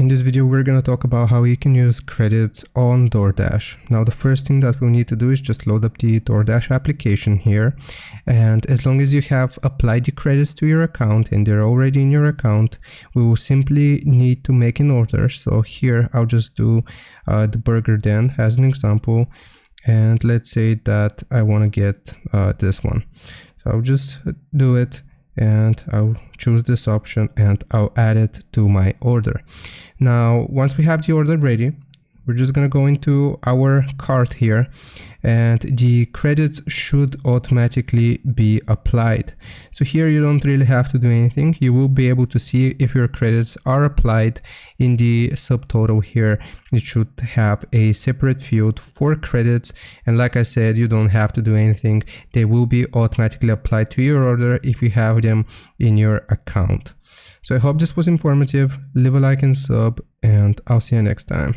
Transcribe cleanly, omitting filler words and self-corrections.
In this video, we're going to talk about how you can use credits on Doordash. Now, the first thing that we'll need to do is just load up the Doordash application here. And as long as you have applied the credits to your account and they're already in your account, we will simply need to make an order. So here, I'll just do the burger den as an example. And let's say that I want to get this one. So I'll just do it. And I'll choose this option and I'll add it to my order. Now, once we have the order ready, we're just going to go into our cart here and the credits should automatically be applied. So here you don't really have to do anything. You will be able to see if your credits are applied in the subtotal here. It should have a separate field for credits. And like I said, you don't have to do anything. They will be automatically applied to your order if you have them in your account. So I hope this was informative. Leave a like and sub, and I'll see you next time.